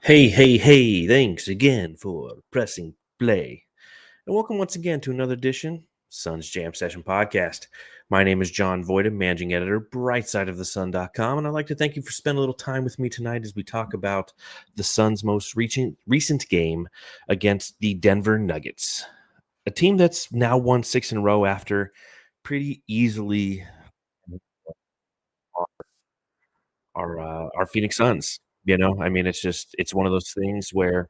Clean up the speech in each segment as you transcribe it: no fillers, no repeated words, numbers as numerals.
Hey, hey, hey, thanks again for pressing play. And welcome once again to another edition Suns Jam Session podcast. My name is John Voida, managing editor, brightsideofthesun.com, and I'd like to thank you for spending a little time with me tonight as we talk about the Suns' most recent game against the Denver Nuggets, a team that's now won six in a row after pretty easily our Phoenix Suns. I mean, it's one of those things where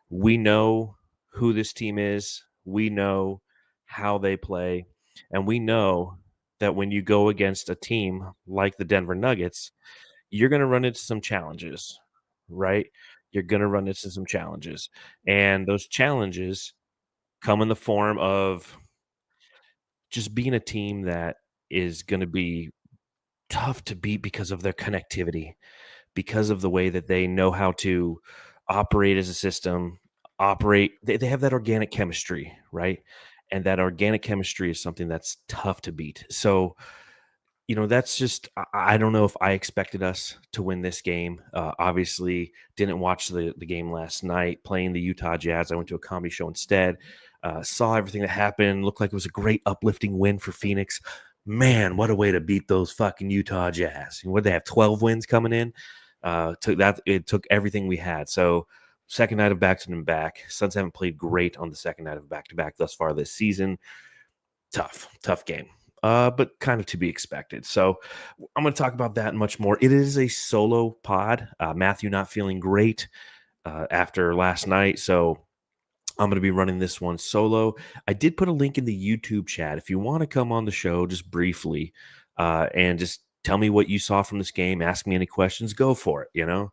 we know who this team is, we know how they play, and we know that when you go against a team like the Denver Nuggets, you're going to run into some challenges, right? You're going to run into some challenges. And those challenges come in the form of just being a team that is going to be tough to beat because of their connectivity, because of the way that they know how to operate as a system, they have that organic chemistry, right? And that organic chemistry is something that's tough to beat. So, that's just I don't know if I expected us to win this game. Obviously, didn't watch the game last night playing the Utah Jazz. I went to a comedy show instead. Saw everything that happened. Looked like it was a great uplifting win for Phoenix. Man, what a way to beat those fucking Utah Jazz. What they have 12 wins coming in. It took everything we had. So second night of back to back. Suns haven't played great on the second night of back to back thus far this season. Tough game. But kind of to be expected. So I'm going to talk about that and much more. It is a solo pod. Matthew not feeling great after last night, so I'm going to be running this one solo. I did put a link in the YouTube chat if you want to come on the show just briefly and just tell me what you saw from this game. Ask me any questions. Go for it.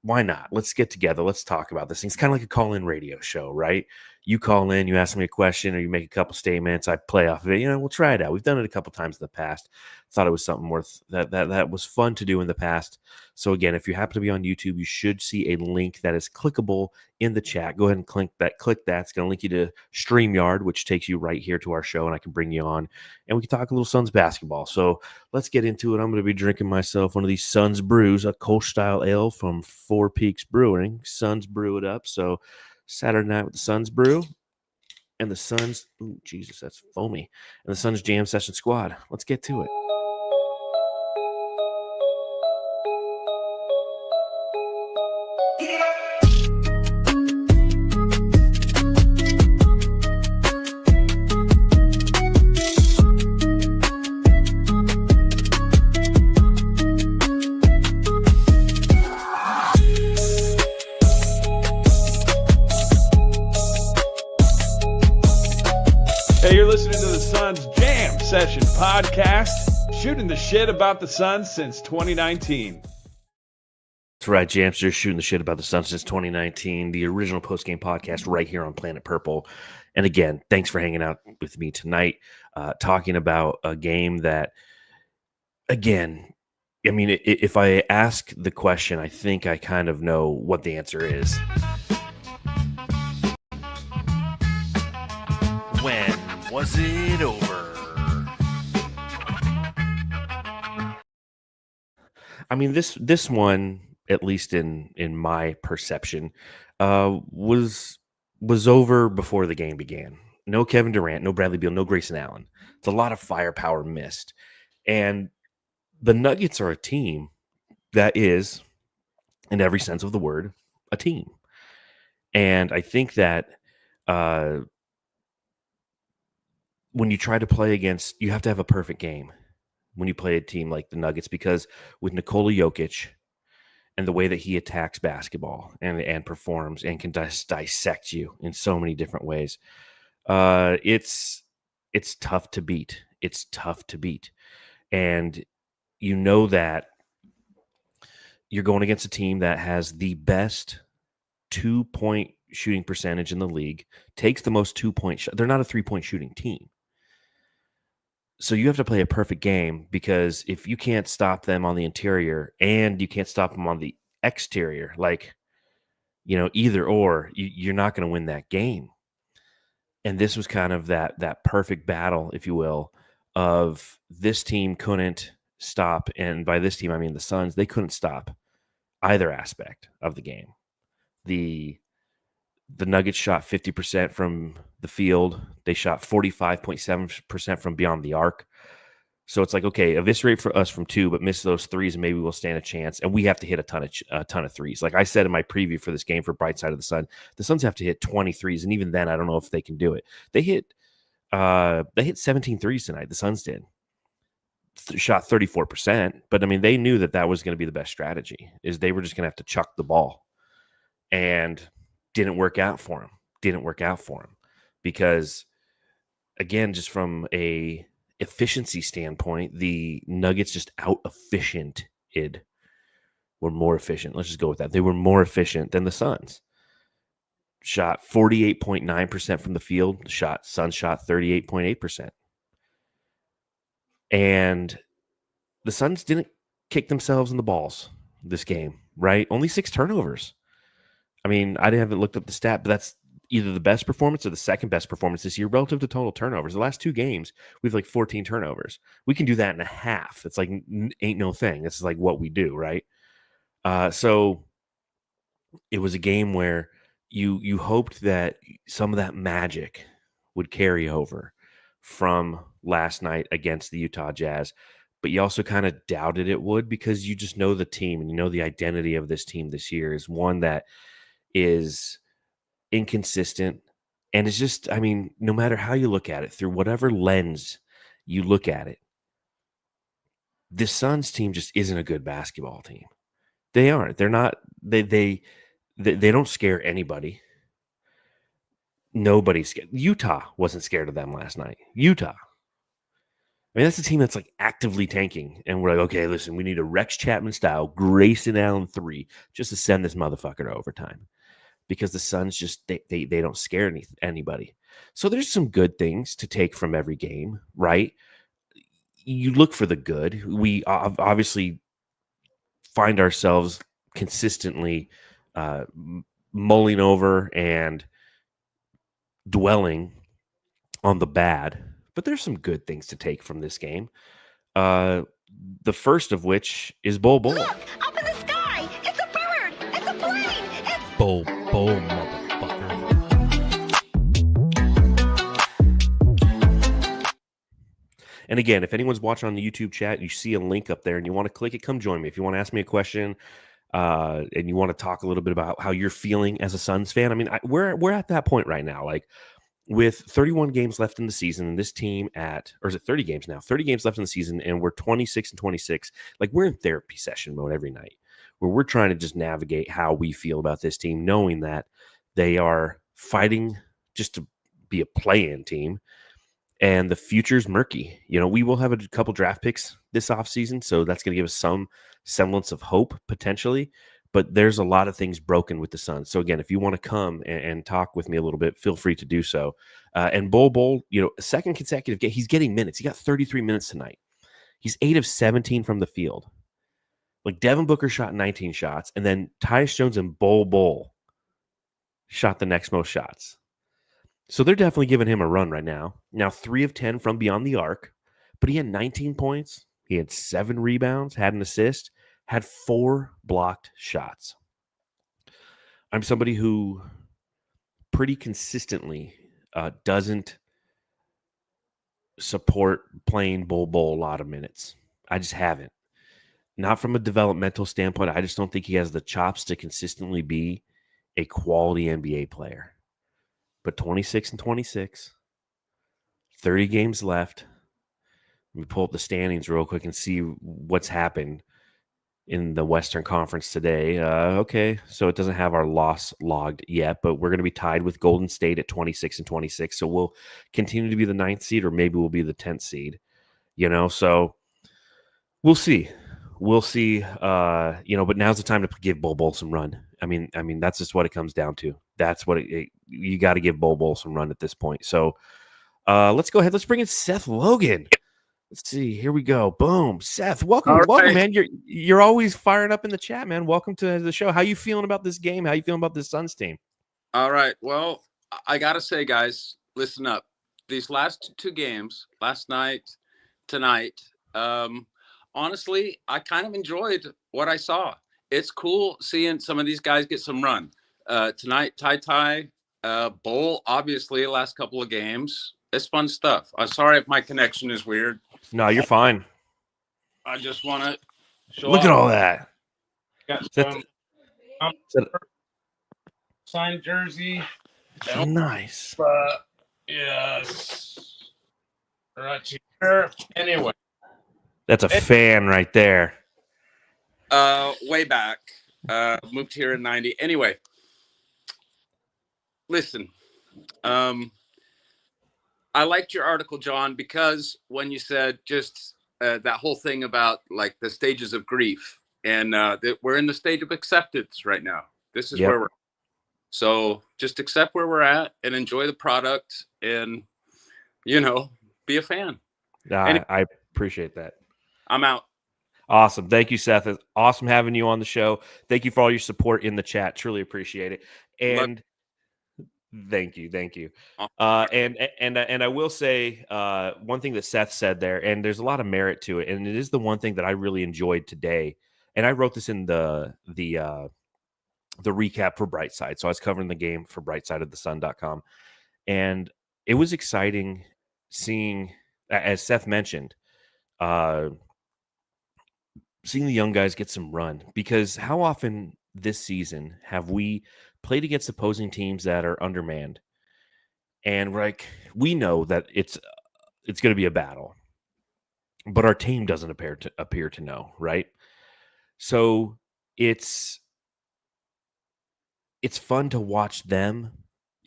Why not? Let's get together. Let's talk about this thing. It's kind of like a call-in radio show, right? You call in, you ask me a question, or you make a couple statements. I play off of it. We'll try it out. We've done it a couple times in the past. Thought it was something worth that was fun to do in the past. So again, if you happen to be on YouTube, you should see a link that is clickable in the chat. Go ahead and click that. It's going to link you to StreamYard, which takes you right here to our show, and I can bring you on, and we can talk a little Suns basketball. So let's get into it. I'm going to be drinking myself one of these Suns brews, a Kolsch style ale from Four Peaks Brewing. Suns brew it up. So Saturday night with the Suns brew and the Suns. Ooh, Jesus, that's foamy. And the Suns Jam Session squad. Let's get to it. Session podcast, shooting the shit about the Suns since 2019. That's right, Jamster, shooting the shit about the Suns since 2019, the original post-game podcast right here on Planet Purple. And again, thanks for hanging out with me tonight, talking about a game that, again, I mean, if I ask the question, I think I kind of know what the answer is. When was it over? I mean, this one, at least in my perception, was over before the game began. No Kevin Durant, no Bradley Beal, no Grayson Allen. It's a lot of firepower missed, and the Nuggets are a team that is, in every sense of the word, a team. And I think that when you try to play against, you have to have a perfect game when you play a team like the Nuggets, because with Nikola Jokic and the way that he attacks basketball and performs and can dissect you in so many different ways, it's tough to beat. It's tough to beat. And you know that you're going against a team that has the best 2-point shooting percentage in the league, takes the most 2-point shots. They're not a 3-point shooting team. So you have to play a perfect game, because if you can't stop them on the interior and you can't stop them on the exterior, either or, you're not going to win that game. And this was kind of that perfect battle, if you will, of this team couldn't stop. And by this team, I mean the Suns. They couldn't stop either aspect of the game. The Nuggets shot 50% from the field. They shot 45.7% from beyond the arc. So it's like, okay, eviscerate for us from 2, but miss those threes, and maybe we'll stand a chance. And we have to hit a ton of threes. Like I said in my preview for this game for Bright Side of the Sun, the Suns have to hit 20 threes, and even then, I don't know if they can do it. They hit 17 threes tonight. The Suns did. Shot 34%, but I mean, they knew that was going to be the best strategy. Is they were just going to have to chuck the ball, and didn't work out for them. Didn't work out for them because, again, just from a efficiency standpoint, the Nuggets just out-efficiented. Were more efficient. Let's just go with that. They were more efficient than the Suns. Shot 48.9% from the field. Suns shot 38.8%. And the Suns didn't kick themselves in the balls this game, right? Only 6 turnovers. I mean, I haven't looked up the stat, but that's either the best performance or the second best performance this year relative to total turnovers. The last 2 games, we have like 14 turnovers. We can do that in a half. It's like ain't no thing. This is like what we do, right? So it was a game where you hoped that some of that magic would carry over from last night against the Utah Jazz, but you also kind of doubted it would because you just know the team and you know the identity of this team this year is one that is inconsistent. And it's just, I mean, no matter how you look at it, through whatever lens you look at it, this Suns team just isn't a good basketball team. They aren't. They're not. They don't scare anybody. Nobody's scared. Utah wasn't scared of them last night. Utah. I mean, that's a team that's like actively tanking. And we're like, okay, listen, we need a Rex Chapman style Grayson Allen 3 just to send this motherfucker to overtime. Because the Suns just they don't scare anybody. So there's some good things to take from every game, right? You look for the good. We obviously find ourselves consistently mulling over and dwelling on the bad, but there's some good things to take from this game. The first of which is Bol Bol. Look, up in the sky! It's a bird! It's a plane! It's Bol Bol, motherfucker. And again, if anyone's watching on the YouTube chat, you see a link up there and you want to click it, come join me. If you want to ask me a question and you want to talk a little bit about how you're feeling as a Suns fan, I mean, we're at that point right now. Like with 31 games left in the season, and this team or is it 30 games now? 30 games left in the season, and we're 26-26. Like we're in therapy session mode every night where we're trying to just navigate how we feel about this team, knowing that they are fighting just to be a play-in team. And the future's murky. You know, we will have a couple draft picks this offseason, so that's going to give us some semblance of hope potentially. But there's a lot of things broken with the Suns. So again, if you want to come and talk with me a little bit, feel free to do so. And Bol, you know, second consecutive game, he's getting minutes. He got 33 minutes tonight. He's 8 of 17 from the field. Like Devin Booker shot 19 shots, and then Tyus Jones and Bol shot the next most shots. So they're definitely giving him a run right now. Now 3 of 10 from beyond the arc, but he had 19 points. He had 7 rebounds, had an assist, had 4 blocked shots. I'm somebody who pretty consistently doesn't support playing Bol a lot of minutes. I just haven't. Not from a developmental standpoint. I just don't think he has the chops to consistently be a quality NBA player. But 26-26, 30 games left. Let me pull up the standings real quick and see what's happened in the Western Conference today. Okay, so it doesn't have our loss logged yet, but we're going to be tied with Golden State at 26-26. So we'll continue to be the 9th seed, or maybe we'll be the 10th seed. You know, so we'll see. We'll see. You know, but now's the time to give Bol some run. I mean, that's just what it comes down to. That's what you got to give Bol some run at this point. So let's go ahead. Let's bring in Seth Logan. Let's see. Here we go. Boom. Seth, welcome. All Welcome, right. man. You're always firing up in the chat, man. Welcome to the show. How you feeling about this game? How you feeling about this Suns team? All right. Well, I got to say, guys, listen up. These last 2 games, last night, tonight, honestly, I kind of enjoyed what I saw. It's cool seeing some of these guys get some run. Tonight, tie, bowl, obviously, last couple of games. It's fun stuff. I'm sorry if my connection is weird. No, you're fine. I just want to show Look off. at all that. Got That's some signed jersey. nice. Yes. Right here. Anyway. That's a fan right there. Way back. Moved here in 90. Anyway. Listen. I liked your article, John, because when you said just that whole thing about like the stages of grief, and that we're in the stage of acceptance right now. This is where we're. So just accept where we're at and enjoy the product, and be a fan. I appreciate that. I'm out. Awesome. Thank you, Seth. It's awesome having you on the show. Thank you for all your support in the chat. Truly appreciate it. And thank you. And I will say one thing that Seth said there, and there's a lot of merit to it, and it is the one thing that I really enjoyed today. And I wrote this in the recap for Brightside. So I was covering the game for brightsideofthesun.com. And it was exciting seeing, as Seth mentioned, seeing the young guys get some run, because how often this season have we played against opposing teams that are undermanned, and we know that it's going to be a battle, but our team doesn't appear to know, right? So it's fun to watch them.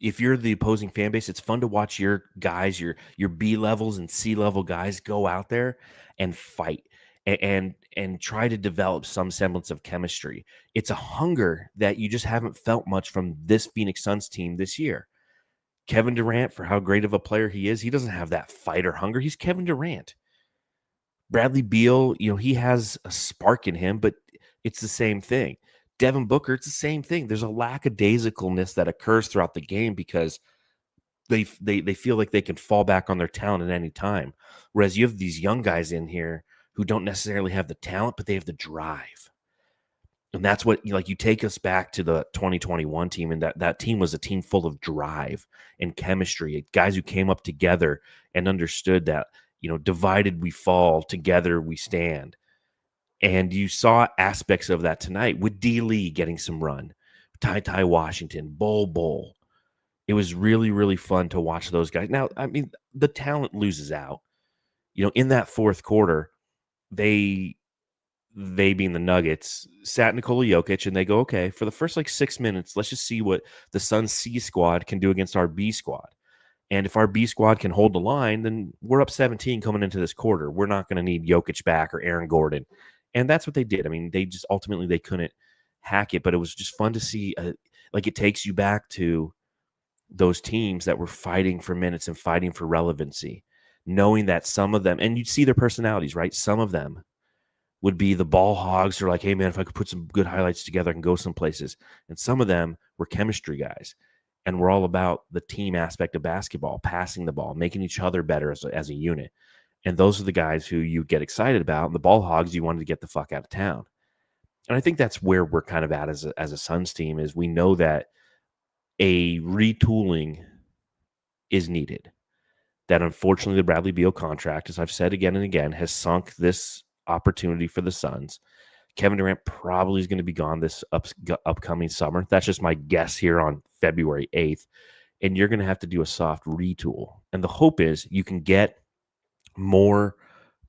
If you're the opposing fan base, it's fun to watch your guys, your B levels and C level guys go out there and fight and try to develop some semblance of chemistry. It's a hunger that you just haven't felt much from this Phoenix Suns team this year. Kevin Durant, for how great of a player he is, he doesn't have that fighter hunger. He's Kevin Durant. Bradley Beal, he has a spark in him, but it's the same thing. Devin Booker, it's the same thing. There's a lackadaisicalness that occurs throughout the game because they feel like they can fall back on their talent at any time. Whereas you have these young guys in here who don't necessarily have the talent, but they have the drive. And that's what, you take us back to the 2021 team, and that team was a team full of drive and chemistry, guys who came up together and understood that, divided we fall, together we stand. And you saw aspects of that tonight with D. Lee getting some run, Ty Washington, Bol. It was really, really fun to watch those guys. Now, I mean, the talent loses out. In that fourth quarter, they being the Nuggets, sat Nikola Jokic, and they go, okay, for the first 6 minutes, let's just see what the Suns C squad can do against our B squad. And if our B squad can hold the line, then we're up 17 coming into this quarter. We're not going to need Jokic back or Aaron Gordon. And that's what they did. I mean, they just ultimately they couldn't hack it, but it was just fun to see. It takes you back to those teams that were fighting for minutes and fighting for relevancy, knowing that some of them, and you'd see their personalities, right? Some of them would be the ball hogs who are like, hey, man, if I could put some good highlights together, I can go some places. And some of them were chemistry guys. And we're all about the team aspect of basketball, passing the ball, making each other better as a unit. And those are the guys who you get excited about. And the ball hogs, you wanted to get the fuck out of town. And I think that's where we're kind of at as a Suns team, is we know that a retooling is needed. That unfortunately the Bradley Beal contract, as I've said again and again, has sunk this opportunity for the Suns. Kevin Durant probably is going to be gone this upcoming summer. That's just my guess here on February 8th. And you're going to have to do a soft retool. And the hope is you can get more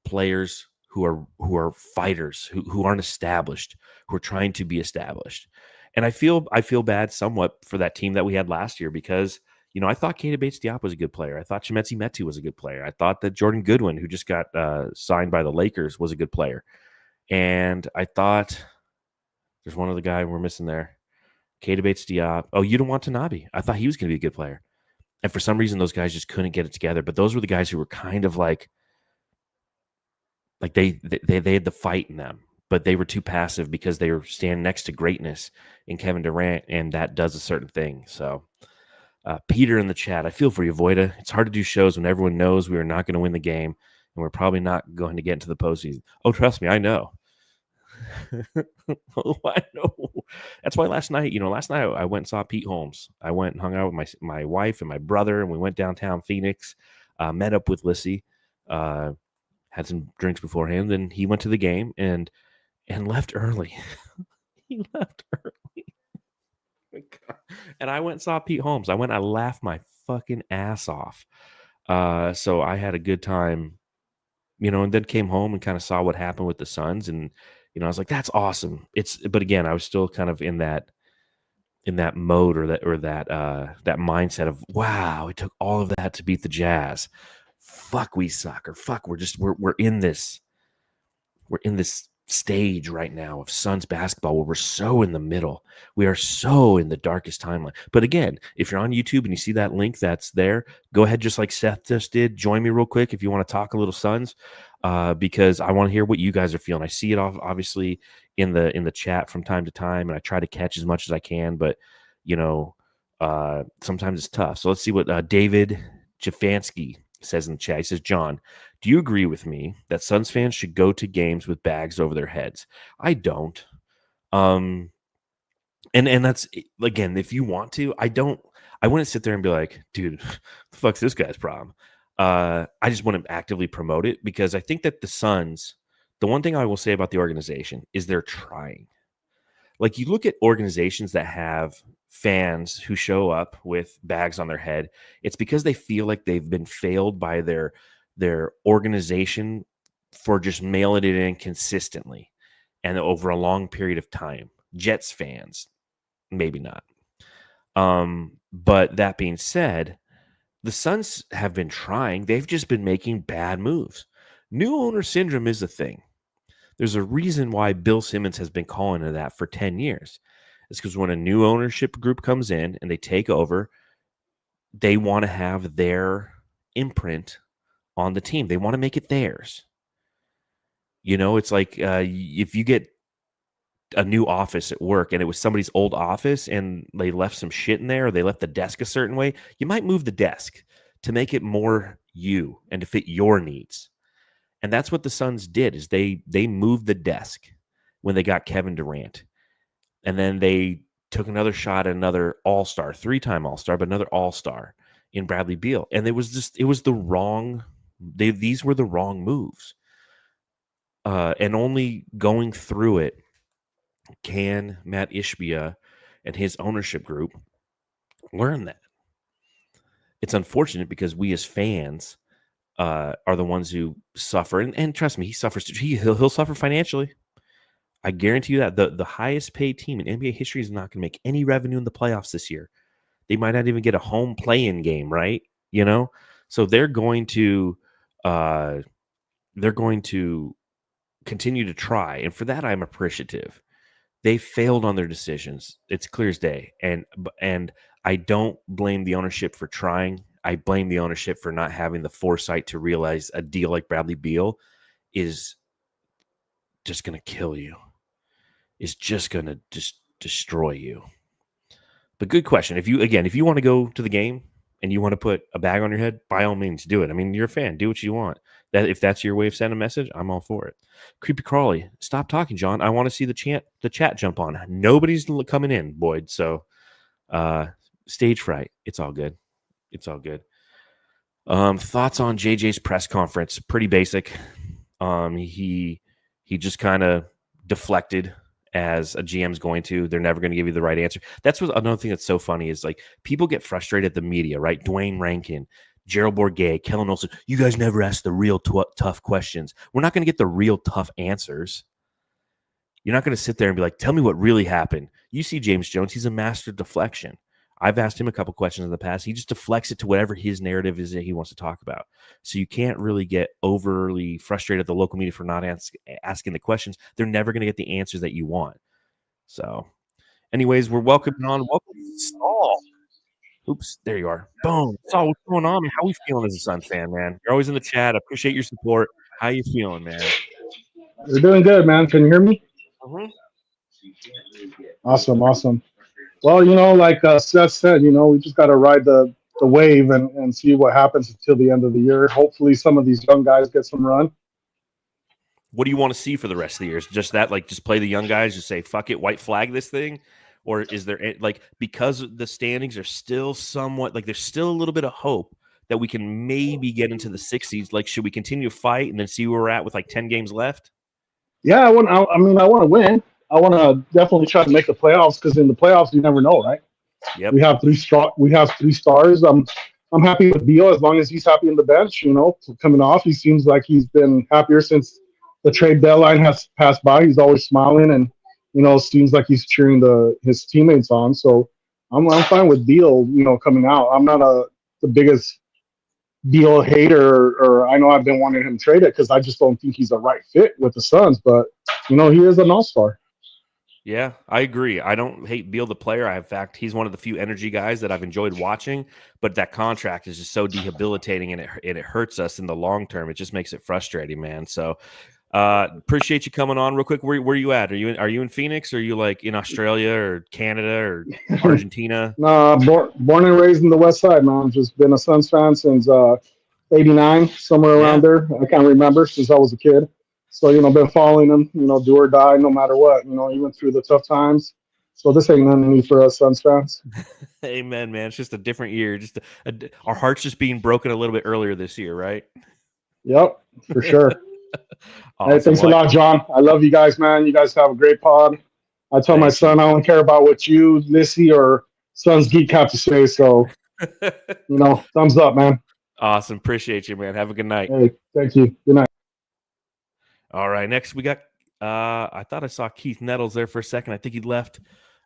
players who are fighters, who aren't established, who are trying to be established. And I feel bad somewhat for that team that we had last year, because I thought Keita Bates-Diop was a good player. I thought Chimezie Metu was a good player. I thought that Jordan Goodwin, who just got signed by the Lakers, was a good player. And I thought there's one other guy we're missing there. Keita Bates-Diop. Oh, Yuta Watanabe. I thought he was going to be a good player. And for some reason, those guys just couldn't get it together. But those were the guys who were kind of like they had the fight in them, but they were too passive because they were standing next to greatness in Kevin Durant, and that does a certain thing. So Peter in the chat, I feel for you, Voida. It's hard to do shows when everyone knows we are not going to win the game, and we're probably not going to get into the postseason. Oh, trust me, I know. Oh, I know. That's why last night I went and saw Pete Holmes. I went and hung out with my wife and my brother, and we went downtown Phoenix, met up with Lissy, had some drinks beforehand. Then he went to the game and left early. He left early. And I went and saw Pete Holmes. I laughed my fucking ass off. So I had a good time, and then came home and kind of saw what happened with the Suns. And, I was like, that's awesome. But again, I was still kind of in that mode or that mindset of, wow, it took all of that to beat the Jazz. Fuck, we suck, or fuck, we're in this stage right now of Suns basketball where we're so in the middle. We are so in the darkest timeline. But again, if you're on YouTube and you see that link that's there, go ahead, just like Seth just did. Join me real quick if you want to talk a little Suns, because I want to hear what you guys are feeling. I see it obviously in the chat from time to time, and I try to catch as much as I can, but sometimes it's tough. So let's see what David Jafansky says in the chat. He says, John, do you agree with me that Suns fans should go to games with bags over their heads? I don't. And that's, again, if you want to, I wouldn't sit there and be like, dude, the fuck's this guy's problem? I just want to actively promote it, because I think that the Suns, the one thing I will say about the organization is they're trying. Like, you look at organizations that have fans who show up with bags on their head, it's because they feel like they've been failed by their organization for just mailing it in consistently and over a long period of time. Jets fans, maybe not. But that being said, the Suns have been trying. They've just been making bad moves. New owner syndrome is a thing. There's a reason why Bill Simmons has been calling it that for 10 years. It's because when a new ownership group comes in and they take over, they want to have their imprint on the team. They want to make it theirs. It's like if you get a new office at work and it was somebody's old office and they left some shit in there, or they left the desk a certain way, you might move the desk to make it more you and to fit your needs. And that's what the Suns did, is they moved the desk when they got Kevin Durant. And then they took another shot at another all-star, 3-time all-star, but another all-star in Bradley Beal. And these were the wrong moves. And only going through it can Matt Ishbia and his ownership group learn that. It's unfortunate because we as fans are the ones who suffer. And trust me, he suffers. He'll suffer financially. I guarantee you that the highest paid team in NBA history is not going to make any revenue in the playoffs this year. They might not even get a home play-in game, right? So they're going to continue to try, and for that I'm appreciative. They failed on their decisions. It's clear as day, and I don't blame the ownership for trying. I blame the ownership for not having the foresight to realize a deal like Bradley Beal is just going to kill you. Is just going to just destroy you. But good question. If you want to go to the game and you want to put a bag on your head, by all means do it. I mean, you're a fan. Do what you want. If that's your way of sending a message, I'm all for it. Creepy Crawley, stop talking, John. I want to see the chat jump on. Nobody's coming in, Boyd. So stage fright. It's all good. It's all good. Thoughts on JJ's press conference? Pretty basic. He just kind of deflected, as a GM's going to. They're never going to give you the right answer. That's what another thing that's so funny is, like, people get frustrated at the media, right? Dwayne Rankin, Gerald Bourguet, Kellen Olson. You guys never ask the real tough questions. We're not going to get the real tough answers. You're not going to sit there and be like, tell me what really happened. You see James Jones, he's a master deflection. I've asked him a couple questions in the past. He just deflects it to whatever his narrative is that he wants to talk about. So you can't really get overly frustrated at the local media for not asking the questions. They're never going to get the answers that you want. So anyways, we're welcoming on. Welcome, Saul. Oops, there you are. Boom. Saul, what's going on, man? How are you feeling as a Suns fan, man? You're always in the chat. I appreciate your support. How you feeling, man? We're doing good, man. Can you hear me? Mm-hmm. Awesome. Well, like Seth said, we just got to ride the wave and see what happens until the end of the year. Hopefully some of these young guys get some run. what do you want to see for the rest of the year? Is just that, like, just play the young guys, just say, fuck it, white flag this thing? Or is there, like, because the standings are still somewhat, like, there's still a little bit of hope that we can maybe get into the 60s? Like, should we continue to fight and then see where we're at with, like, 10 games left? Yeah, I mean, I want to win. I want to definitely try to make the playoffs because in the playoffs you never know, right? Yep. We have three stars. I'm happy with Beal as long as he's happy in the bench. Coming off, he seems like he's been happier since the trade deadline has passed by. He's always smiling and seems like he's cheering his teammates on. So I'm fine with Beal. Coming out. I'm not the biggest Beal hater, or I know I've been wanting him traded because I just don't think he's the right fit with the Suns. But he is an all-star. Yeah, I agree. I don't hate Beal the player. In fact, he's one of the few energy guys that I've enjoyed watching. But that contract is just so debilitating, and it hurts us in the long term. It just makes it frustrating, man. So appreciate you coming on real quick. Where are you at? Are you in Phoenix? Or are you like in Australia or Canada or Argentina? No, born and raised in the West Side, man. Just been a Suns fan since '89, somewhere around Yeah. there. I can't remember since I was a kid. So been following them. Do or die, no matter what. Even through the tough times. So this ain't nothing new for us Suns fans. Amen, man. It's just a different year. Just our hearts just being broken a little bit earlier this year, right? Yep, for sure. Awesome. Hey, thanks a lot, John. I love you guys, man. You guys have a great pod. I tell my son I don't care about what you, Lissy, or Suns Geek have to say. So, thumbs up, man. Awesome. Appreciate you, man. Have a good night. Hey, thank you. Good night. All right. Next, we got, I thought I saw Keith Nettles there for a second. I think he left.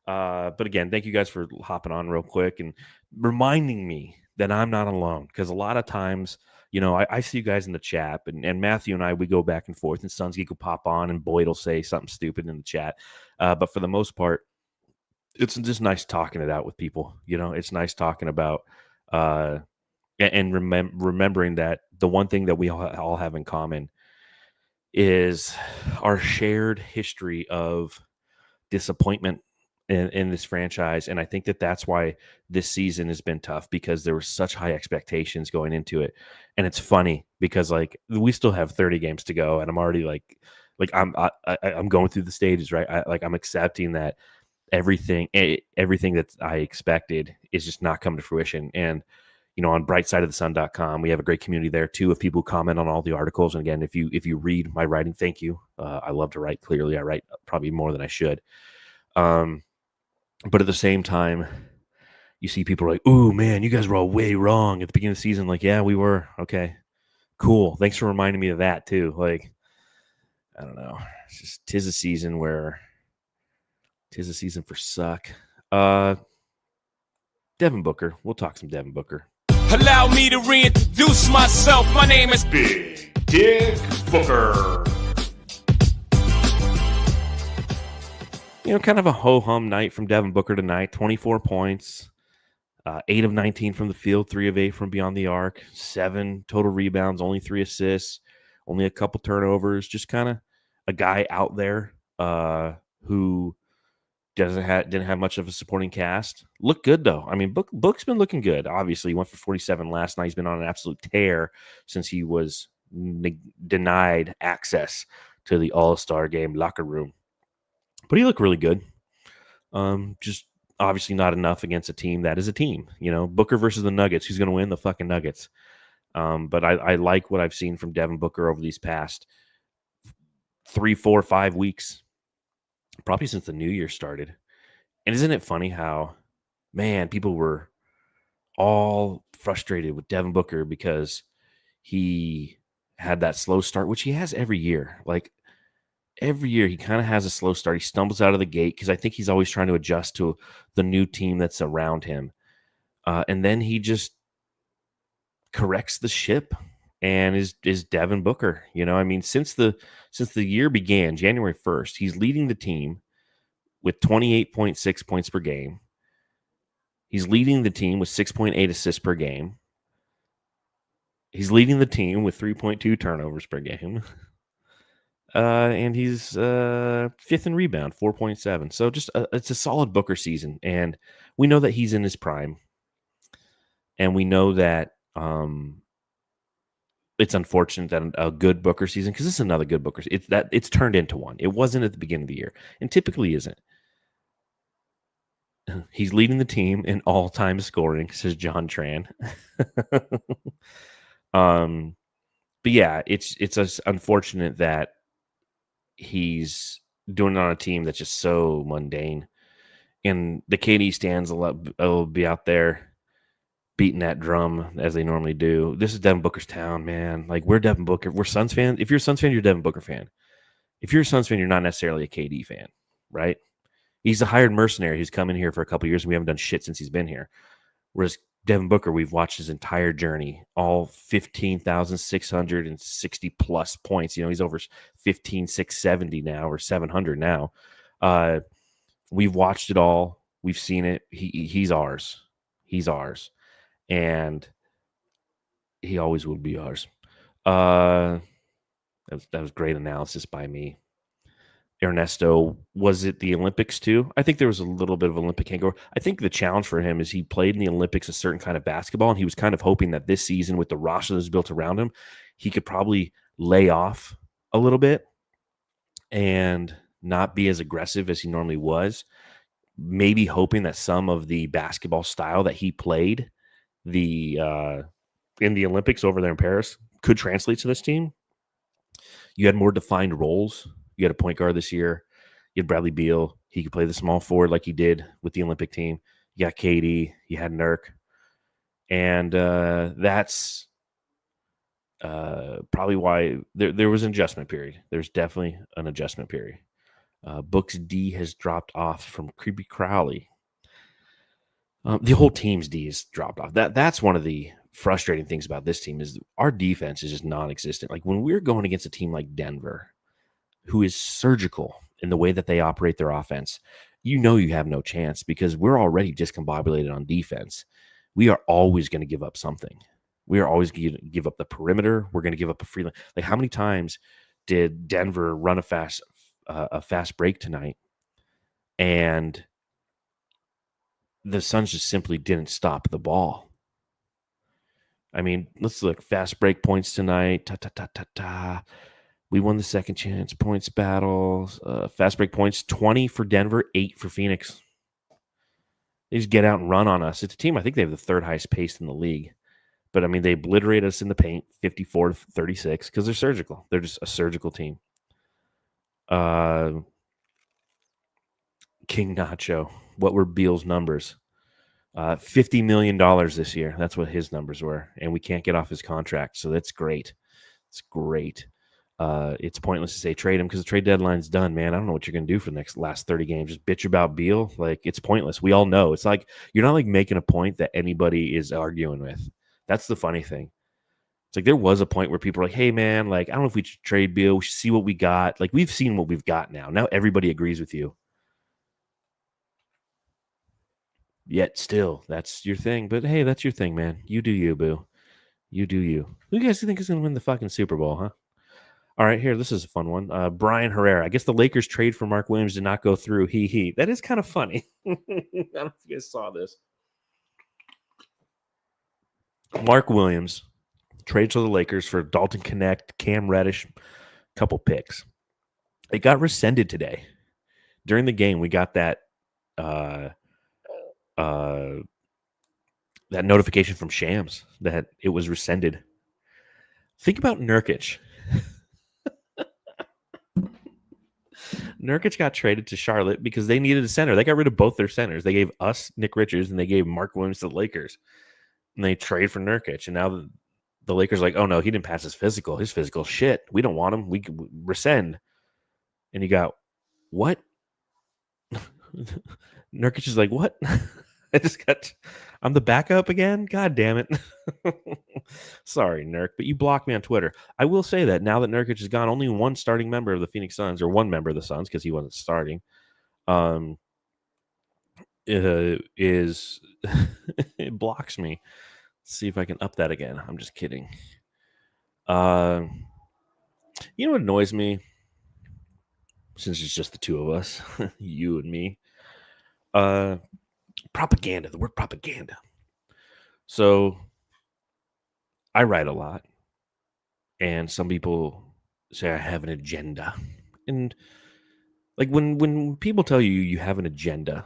But again, thank you guys for hopping on real quick and reminding me that I'm not alone. Because a lot of times, I see you guys in the chat, and Matthew and I, we go back and forth, and Suns Geek will pop on, and Boyd will say something stupid in the chat. But for the most part, it's just nice talking it out with people. It's nice talking about and remembering that the one thing that we all have in common is our shared history of disappointment in this franchise. And I think that that's why this season has been tough, because there were such high expectations going into it. And it's funny because, like, we still have 30 games to go, and I'm already like I'm going through the stages, right? I'm accepting that everything that I expected is just not come to fruition. And on brightsideofthesun.com, we have a great community there too of people who comment on all the articles. And again, if you read my writing, thank you. I love to write. Clearly, I write probably more than I should. But at the same time, you see people like, "Ooh, man, you guys were all way wrong at the beginning of the season." Like, yeah, we were. Okay, cool. Thanks for reminding me of that too. Like, I don't know. It's just tis a season for suck. Devin Booker. We'll talk some Devin Booker. Allow me to reintroduce myself. My name is Big Dick Booker. Kind of a ho-hum night from Devin Booker tonight. 24 points, 8 of 19 from the field, 3 of 8 from beyond the arc, 7 total rebounds, only 3 assists, only a couple turnovers. Just kind of a guy out there who didn't have much of a supporting cast. Looked good, though. I mean, Book's been looking good. Obviously, he went for 47 last night. He's been on an absolute tear since he was denied access to the All-Star game locker room. But he looked really good. Just obviously not enough against a team that is a team. Booker versus the Nuggets. Who's going to win? The fucking Nuggets. But I like what I've seen from Devin Booker over these past 3, 4, 5 weeks. Probably since the new year started. And isn't it funny how, man, people were all frustrated with Devin Booker because he had that slow start, which he has every year. Like, every year he kind of has a slow start. He stumbles out of the gate because I think he's always trying to adjust to the new team that's around him. And then he just corrects the ship and is Devin Booker. I mean, since the year began, January 1st, he's leading the team with 28.6 points per game. He's leading the team with 6.8 assists per game. He's leading the team with 3.2 turnovers per game. And he's 5th in rebound, 4.7. So just it's a solid Booker season. And we know that he's in his prime. And we know that it's unfortunate that a good Booker season, because this is another good Booker. It's turned into one. It wasn't at the beginning of the year, and typically isn't. He's leading the team in all-time scoring, says John Tran. But yeah, it's just unfortunate that he's doing it on a team that's just so mundane. And the KD stands will be out there beating that drum as they normally do. This is Devin Booker's town, man. Like, we're Devin Booker. We're Suns fans. If you're a Suns fan, you're a Devin Booker fan. If you're a Suns fan, you're not necessarily a KD fan, right? He's a hired mercenary who's come in here for a couple of years, and we haven't done shit since he's been here. Whereas Devin Booker, we've watched his entire journey, all 15,660 plus points. You know, he's over 15,670 now, or 700 now. We've watched it all. We've seen it. He's ours. He's ours. And he always will be ours. That was great analysis by me. Ernesto, was it the Olympics too? I think there was a little bit of Olympic hangover. I think the challenge for him is he played in the Olympics a certain kind of basketball, and he was kind of hoping that this season, with the roster that's built around him, he could probably lay off a little bit and not be as aggressive as he normally was. Maybe hoping that some of the basketball style that he played in the Olympics over there in Paris could translate to this team. You had more defined roles. You had a point guard this year. You had Bradley Beal. He could play the small forward like he did with the Olympic team. You got KD. You had Nurk. And that's probably why there was an adjustment period. There's definitely an adjustment period. Book's D has dropped off from Creepy Crowley. The whole team's D has dropped off. That's one of the frustrating things about this team is our defense is just non-existent. Like, when we're going against a team like Denver, who is surgical in the way that they operate their offense, you know you have no chance because we're already discombobulated on defense. We are always going to give up something. We are always going to give up the perimeter. We're going to give up a free line. Like, how many times did Denver run a fast break tonight, and the Suns just simply didn't stop the ball? I mean, let's look. Fast break points tonight. We won the second chance points battles. Fast break points, 20 for Denver, 8 for Phoenix. They just get out and run on us. It's a team, I think they have the third highest pace in the league. But, I mean, they obliterate us in the paint, 54-36, because they're surgical. They're just a surgical team. King Nacho, what were Beal's numbers? $50 million this year. That's what his numbers were. And we can't get off his contract, so that's great. It's great. It's pointless to say trade him because the trade deadline's done, man. I don't know what you're going to do for the last 30 games. Just bitch about Beal. Like, it's pointless. We all know. It's like you're not like making a point that anybody is arguing with. That's the funny thing. It's like there was a point where people were like, hey, man, like, I don't know if we should trade Beal. We should see what we got. Like, we've seen what we've got now. Now everybody agrees with you. Yet still, that's your thing. But, hey, that's your thing, man. You do you, boo. You do you. Who do you guys think is going to win the fucking Super Bowl, huh? All right, here, this is a fun one. Brian Herrera. I guess the Lakers trade for Mark Williams did not go through. He. That is kind of funny. I don't know if you guys saw this. Mark Williams trades to the Lakers for Dalton Connect, Cam Reddish, couple picks. It got rescinded today. During the game, we got that that notification from Shams that it was rescinded. Think about Nurkic. Nurkic got traded to Charlotte because they needed a center. They got rid of both their centers. They gave us Nick Richards and they gave Mark Williams to the Lakers. And they trade for Nurkic. And now the Lakers are like, oh, no, he didn't pass his physical. His physical shit. We don't want him. We rescind. And you got, what? Nurkic is like, what? I'm the backup again? God damn it. Sorry, Nurk, but you blocked me on Twitter. I will say that now that Nurkic is gone, only one starting member of the Phoenix Suns, or one member of the Suns, because he wasn't starting, is it blocks me. Let's see if I can up that again. I'm just kidding. You know what annoys me? Since it's just the two of us, you and me. Propaganda, the word propaganda. So I write a lot. And some people say I have an agenda. And like when people tell you you have an agenda,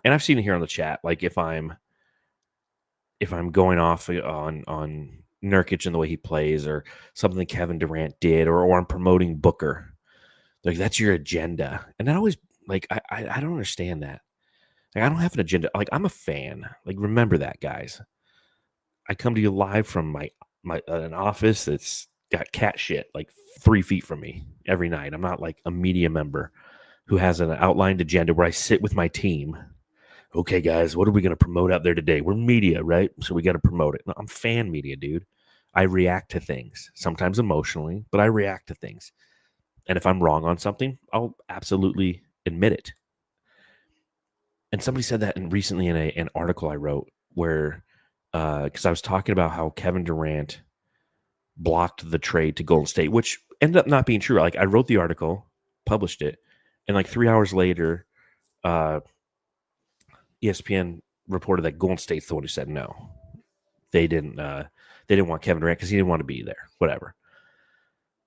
and I've seen it here on the chat, like if I'm going off on Nurkic and the way he plays, or something Kevin Durant did, or I'm promoting Booker, like that's your agenda. And I always like I don't understand that. Like I don't have an agenda. Like I'm a fan. Like remember that, guys. I come to you live from my an office that's got cat shit like 3 feet from me every night. I'm not like a media member who has an outlined agenda where I sit with my team. Okay, guys, what are we going to promote out there today? We're media, right? So we got to promote it. No, I'm fan media, dude. I react to things, sometimes emotionally, but I react to things. And if I'm wrong on something, I'll absolutely admit it. And somebody said that recently in an article I wrote where, because I was talking about how Kevin Durant blocked the trade to Golden State, which ended up not being true. Like I wrote the article, published it, and like 3 hours later, ESPN reported that Golden State's the one who said no. They didn't want Kevin Durant because he didn't want to be there. Whatever.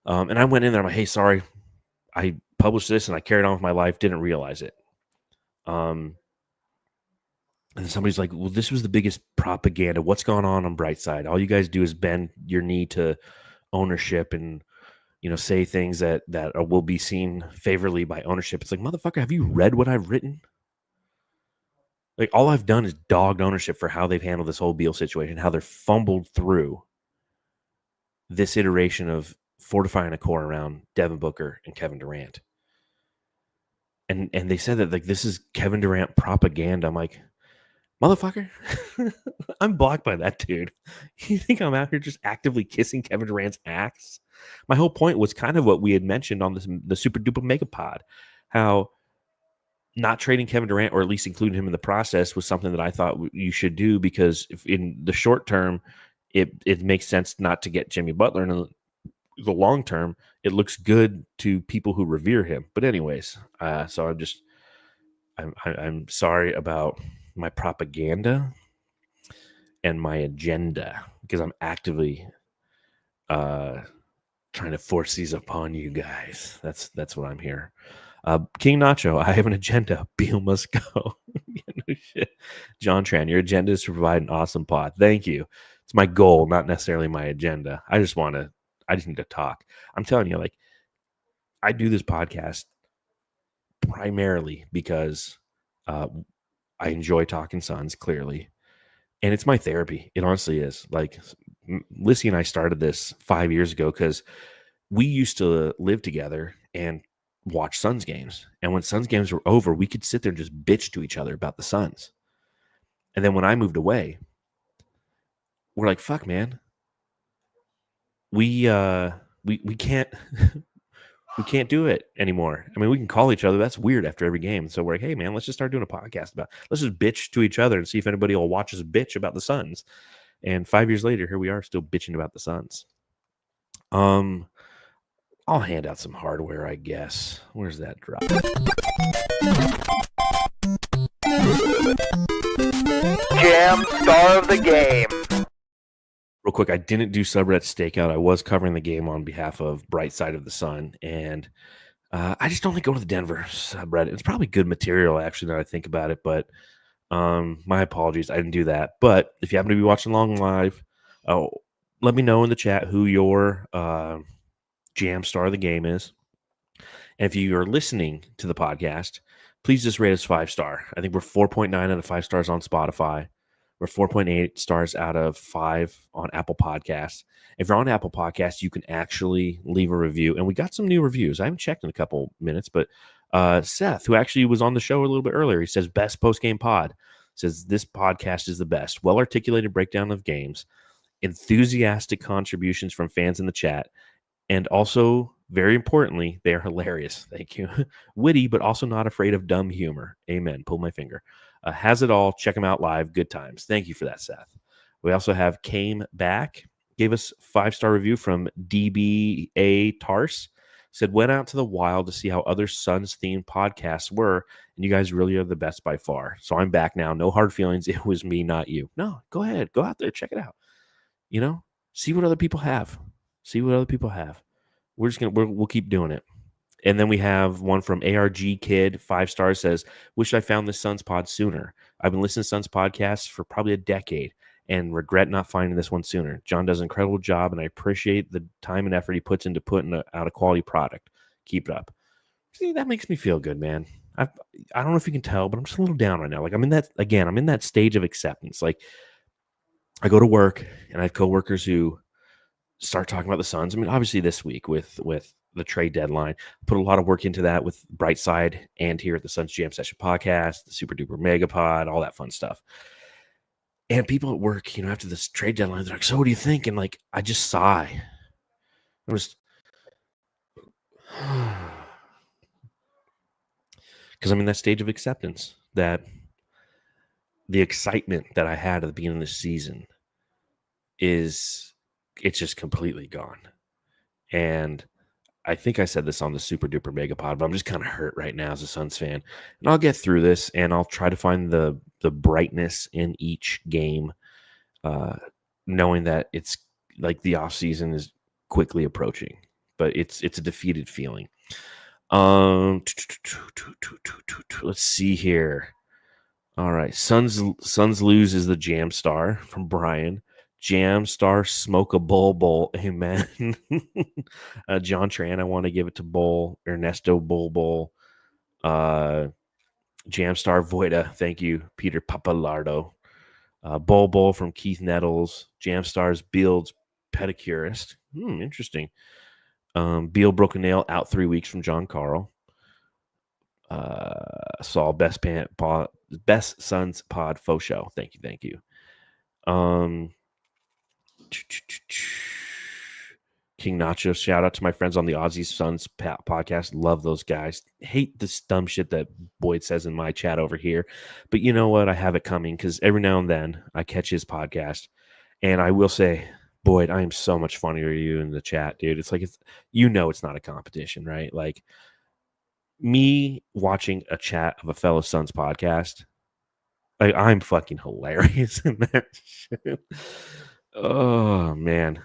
And I went in there. I'm like, hey, sorry, I published this and I carried on with my life. Didn't realize it. And somebody's like, well, this was the biggest propaganda. What's going on Brightside? All you guys do is bend your knee to ownership and, say things that will be seen favorably by ownership. It's like, motherfucker, have you read what I've written? Like, all I've done is dogged ownership for how they've handled this whole Beal situation, how they're fumbled through this iteration of fortifying a core around Devin Booker and Kevin Durant. And they said that, like, this is Kevin Durant propaganda. I'm like, motherfucker, I'm blocked by that dude. You think I'm out here just actively kissing Kevin Durant's ass? My whole point was kind of what we had mentioned on the Super Duper Mega Pod, how not trading Kevin Durant, or at least including him in the process, was something that I thought you should do, because if in the short term, it makes sense not to get Jimmy Butler, and in the long term, it looks good to people who revere him. But anyways, so I'm sorry about my propaganda and my agenda, because I'm actively trying to force these upon you guys. That's what I'm here. King Nacho, I have an agenda. Beal must go. No shit. John Tran, your agenda is to provide an awesome pod. Thank you. It's my goal, not necessarily my agenda. I just need to talk. I'm telling you, like, I do this podcast primarily because I enjoy talking Suns, clearly. And it's my therapy. It honestly is. Like, Lissy and I started this 5 years ago because we used to live together and watch Suns games. And when Suns games were over, we could sit there and just bitch to each other about the Suns. And then when I moved away, we're like, fuck, man. We can't we can't do it anymore. I mean, we can call each other. That's weird after every game. So we're like, hey, man, let's just start doing a podcast let's just bitch to each other and see if anybody will watch us bitch about the Suns. And 5 years later, here we are still bitching about the Suns. I'll hand out some hardware, I guess. Where's that drop? Jam star of the game. Real quick, I didn't do subreddit stakeout. I was covering the game on behalf of Bright Side of the Sun, and I just don't like going to the Denver subreddit. It's probably good material, actually, now that I think about it, but my apologies. I didn't do that. But if you happen to be watching along live, let me know in the chat who your jam star of the game is. And if you are listening to the podcast, please just rate us 5-star. I think we're 4.9 out of 5 stars on Spotify. We're 4.8 stars out of 5 on Apple Podcasts. If you're on Apple Podcasts, you can actually leave a review. And we got some new reviews. I haven't checked in a couple minutes, but Seth, who actually was on the show a little bit earlier, he says, best post-game pod. Says, this podcast is the best. Well-articulated breakdown of games, enthusiastic contributions from fans in the chat, and also, very importantly, they are hilarious. Thank you. Witty, but also not afraid of dumb humor. Amen. Pull my finger. Has it all. Check them out live. Good times. Thank you for that, Seth. We also have Came Back. Gave us 5-star review from DBA Tars. Said, went out to the wild to see how other Suns-themed podcasts were, and you guys really are the best by far. So I'm back now. No hard feelings. It was me, not you. No, go ahead. Go out there. Check it out. See what other people have. See what other people have. We'll keep doing it. And then we have one from ARG Kid, 5 stars, says, wish I found this Suns pod sooner. I've been listening to Suns podcasts for probably a decade and regret not finding this one sooner. John does an incredible job, and I appreciate the time and effort he puts into putting out a quality product. Keep it up. See, that makes me feel good, man. I don't know if you can tell, but I'm just a little down right now. Like I'm in that stage of acceptance. Like I go to work and I have coworkers who start talking about the Suns. I mean, obviously this week with the trade deadline, put a lot of work into that with Brightside and here at the Suns Jam Session podcast, the Super Duper Mega Pod, all that fun stuff. And people at work, after this trade deadline, they're like, so what do you think? And like, I just sigh. I was, because I'm in that stage of acceptance that the excitement that I had at the beginning of the season it's just completely gone. And I think I said this on the Super Duper Mega Pod, but I'm just kind of hurt right now as a Suns fan. And I'll get through this, and I'll try to find the brightness in each game, knowing that it's like the off season is quickly approaching, but it's a defeated feeling. Let's see here. All right, Suns lose is the Jam Star from Brian. Jam Star Smoke a Bowl. Amen. John Tran, I want to give it to Bull. Ernesto Bull. Jam Star Voida, thank you. Peter Papalardo. Bull from Keith Nettles. Jam Stars Beals Pedicurist. Interesting. Beal Broken Nail out 3 weeks from John Carl. Saul Best Suns Pod Faux Show. Thank you. King Nacho, shout out to my friends on the Aussie Suns podcast. Love those guys. Hate this dumb shit that Boyd says in my chat over here. But you know what? I have it coming because every now and then I catch his podcast. And I will say, Boyd, I am so much funnier than you in the chat, dude. It's like, it's not a competition, right? Like me watching a chat of a fellow Suns podcast, like I'm fucking hilarious in that shit. Oh man.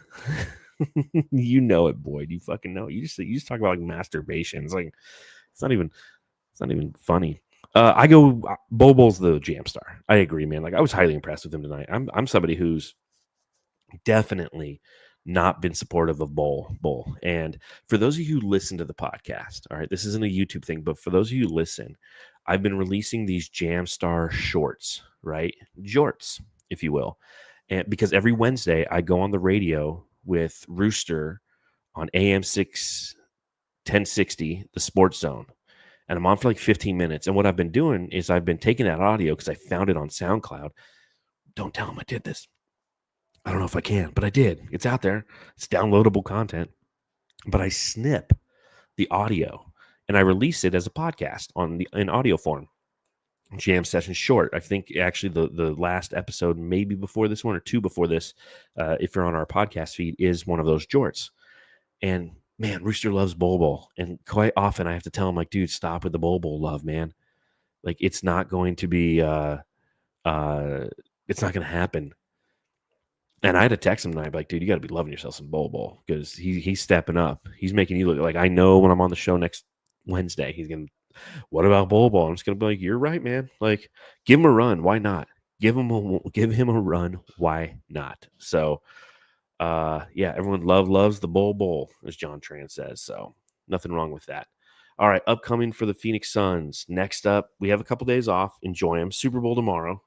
You know it, Boyd. You fucking know it. You just talk about like masturbation. It's like it's not even funny. I go Bobo's the Jam Star. I agree, man. Like I was highly impressed with him tonight. I'm somebody who's definitely not been supportive of Bull. And for those of you who listen to the podcast, all right, this isn't a YouTube thing, but for those of you who listen, I've been releasing these Jam Star shorts, right? Jorts, if you will. And because every Wednesday I go on the radio with Rooster on AM 1060, the Sports Zone. And I'm on for like 15 minutes. And what I've been doing is I've been taking that audio because I found it on SoundCloud. Don't tell them I did this. I don't know if I can, but I did. It's out there. It's downloadable content. But I snip the audio and I release it as a podcast in audio form. Jam Session Short. I think actually the last episode, maybe before this one or two before this, if you're on our podcast feed, is one of those jorts. And man, Rooster loves Bowl. And quite often I have to tell him, like, dude, stop with the Bowl love, man. Like, it's not going to be, it's not going to happen. And I had to text him tonight, like, dude, you got to be loving yourself some Bowl because he's stepping up. He's making you look like, I know when I'm on the show next Wednesday, he's going to, what about Bowl? I'm just going to be like, you're right, man. Like, give him a run. Why not? Give him a run. Why not? So, yeah, everyone loves the Bowl, as John Tran says. So nothing wrong with that. All right, upcoming for the Phoenix Suns. Next up, we have a couple days off. Enjoy them. Super Bowl tomorrow.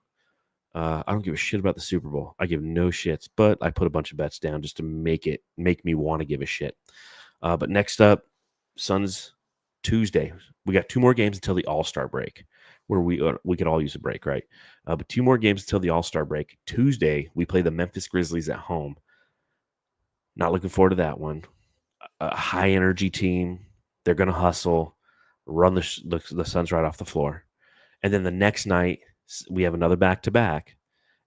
I don't give a shit about the Super Bowl. I give no shits, but I put a bunch of bets down just to make me want to give a shit. But next up, Suns Tuesday. We got 2 more games until the All-Star break, where we could all use a break, right? But 2 more games until the All-Star break. Tuesday, we play the Memphis Grizzlies at home. Not looking forward to that one. A high-energy team. They're going to hustle, run the Suns right off the floor. And then the next night, we have another back-to-back.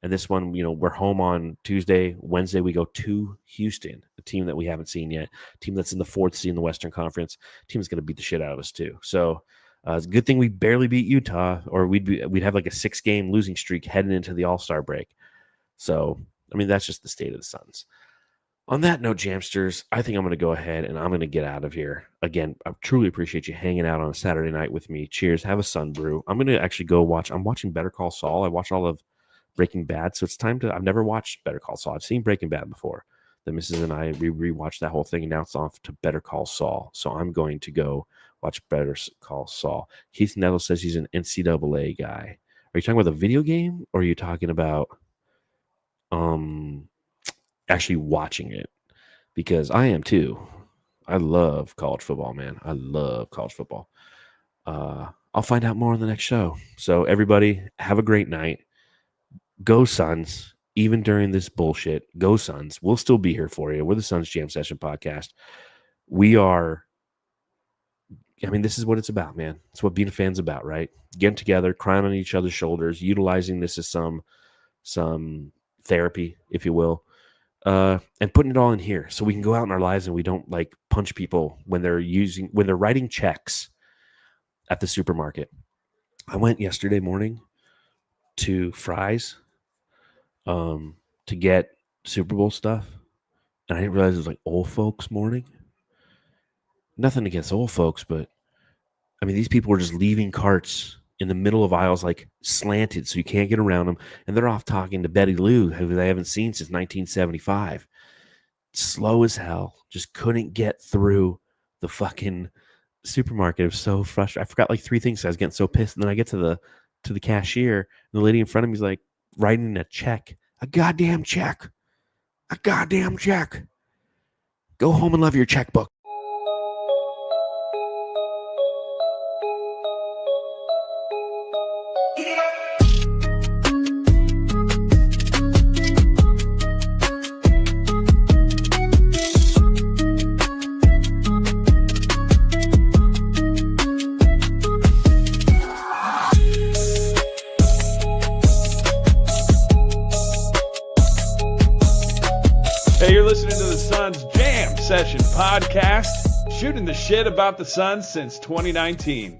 And this one, we're home on Tuesday. Wednesday, we go to Houston, a team that we haven't seen yet, a team that's in the 4th seed in the Western Conference. Team is going to beat the shit out of us too. So it's a good thing we barely beat Utah, or we'd have like a 6-game losing streak heading into the All-Star break. So, I mean, that's just the state of the Suns. On that note, Jamsters, I think I'm going to go ahead and I'm going to get out of here. Again, I truly appreciate you hanging out on a Saturday night with me. Cheers. Have a sun brew. I'm going to actually go watch. I'm watching Better Call Saul. I watch all of Breaking Bad, so it's time to. I've never watched Better Call Saul. I've seen Breaking Bad before. The missus and I rewatched that whole thing, and now it's off to Better Call Saul. So I'm going to go watch Better Call Saul. Keith Nettle says he's an NCAA guy. Are you talking about the video game, or are you talking about actually watching it? Because I am too. I love college football, man. I love college football. I'll find out more on the next show. So everybody, have a great night. Go Suns. Even during this bullshit, go Suns. We'll still be here for you. We're the Suns Jam Session podcast. We are, I mean, this is what it's about, man. It's what being a fan's about, right? Getting together, crying on each other's shoulders, utilizing this as some therapy, if you will, and putting it all in here so we can go out in our lives and we don't like punch people when they're writing checks at the supermarket. I went yesterday morning to Fry's to get Super Bowl stuff, and I didn't realize it was like old folks morning. Nothing against old folks, but I mean, these people were just leaving carts in the middle of aisles, like slanted, so you can't get around them, and they're off talking to Betty Lou, who they haven't seen since 1975. Slow as hell, just couldn't get through the fucking supermarket. It was so frustrating. I forgot like 3 things. So I was getting so pissed, and then I get to the cashier, and the lady in front of me is like writing a check. A goddamn check. A goddamn check. Go home and love your checkbook. Hey, you're listening to the Suns Jam Session podcast, shooting the shit about the Suns since 2019.